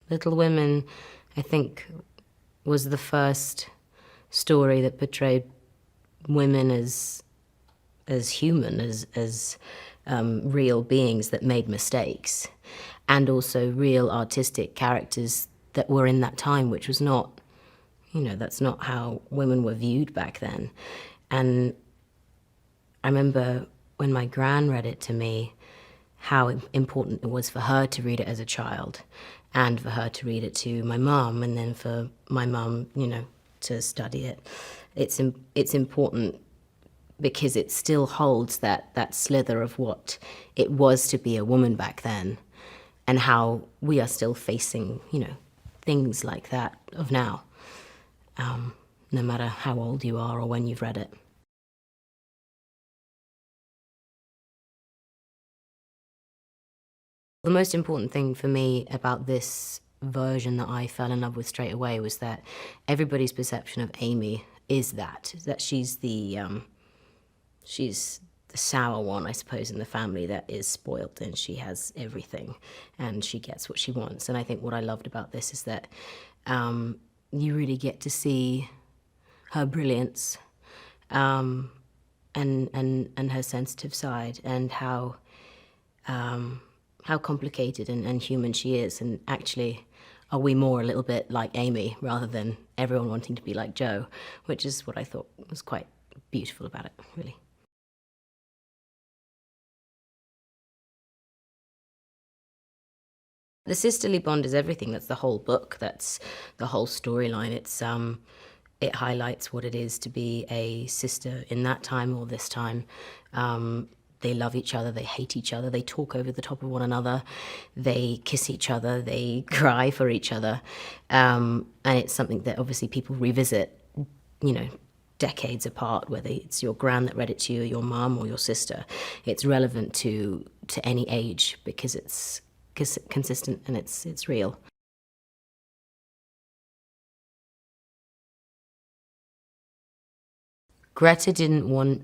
Little Women, I think, was the first story that portrayed women as human, as real beings that made mistakes, and also real artistic characters that were in that time, which was not, you know, that's not how women were viewed back then. And I remember when my gran read it to me, how important it was for her to read it as a child, and for her to read it to my mum, and then for my mum, you know, to study it. It's important because it still holds that slither of what it was to be a woman back then, and how we are still facing, you know, things like that of now, no matter how old you are or when you've read it. The most important thing for me about this version that I fell in love with straight away was that everybody's perception of Amy is that she's the sour one, I suppose, in the family that is spoiled, and she has everything and she gets what she wants. And I think what I loved about this is that you really get to see her brilliance and her sensitive side, and how complicated and human she is. And actually, are we more a little bit like Amy rather than everyone wanting to be like Jo, which is what I thought was quite beautiful about it, really. The sisterly bond is everything. That's the whole book. That's the whole storyline. It highlights what it is to be a sister in that time or this time. They love each other, they hate each other, they talk over the top of one another, they kiss each other, they cry for each other. And it's something that obviously people revisit, you know, decades apart, whether it's your gran that read it to you, or your mum, or your sister. It's relevant to any age because it's consistent and it's real. Greta didn't want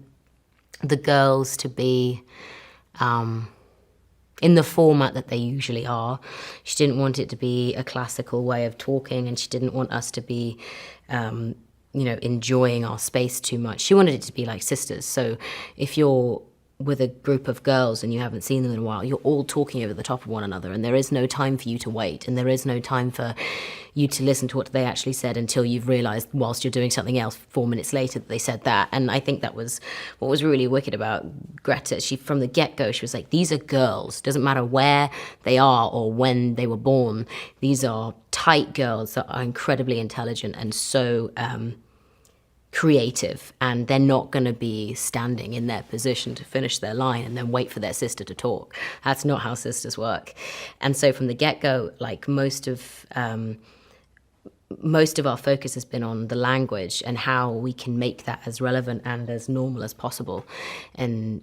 the girls to be in the format that they usually are. She didn't want it to be a classical way of talking, and she didn't want us to be you know, enjoying our space too much. She wanted it to be like sisters. So if you're with a group of girls and you haven't seen them in a while, you're all talking over the top of one another, and there is no time for you to wait, and there is no time for you to listen to what they actually said until you've realised, whilst you're doing something else 4 minutes later, that they said that. And I think that was what was really wicked about Greta. She, from the get-go, she was like, these are girls. Doesn't matter where they are or when they were born. These are tight girls that are incredibly intelligent and so creative, and they're not going to be standing in their position to finish their line and then wait for their sister to talk. That's not how sisters work. And so from the get-go, like most of our focus has been on the language and how we can make that as relevant and as normal as possible, and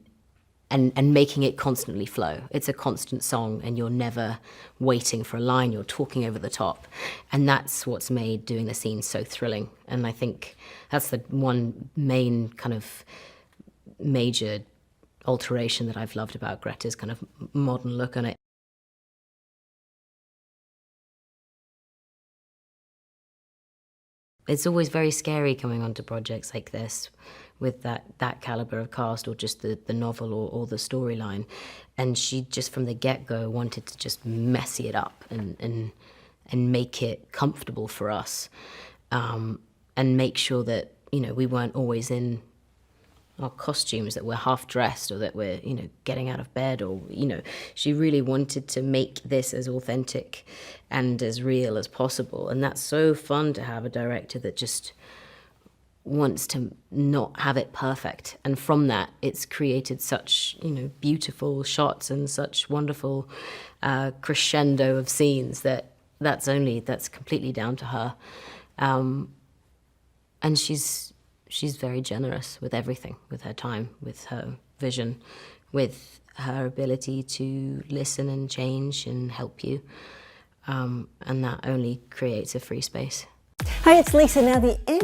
making it constantly flow. It's a constant song, and you're never waiting for a line, you're talking over the top. And that's what's made doing the scene so thrilling. And I think that's the one main kind of major alteration that I've loved about Greta's kind of modern look on it. It's always very scary coming onto projects like this with that caliber of cast, or just the novel or the storyline. And she just from the get-go wanted to just messy it up and make it comfortable for us, and make sure that, you know, we weren't always in our costumes, that we're half dressed, or that we're, you know, getting out of bed, or, you know, she really wanted to make this as authentic and as real as possible. And that's so fun to have a director that just wants to not have it perfect. And from that, it's created such, you know, beautiful shots and such wonderful crescendo of scenes that's completely down to her. And she's very generous with everything, with her time, with her vision, with her ability to listen and change and help you. And that only creates a free space. Hi, it's Lisa. Now the end.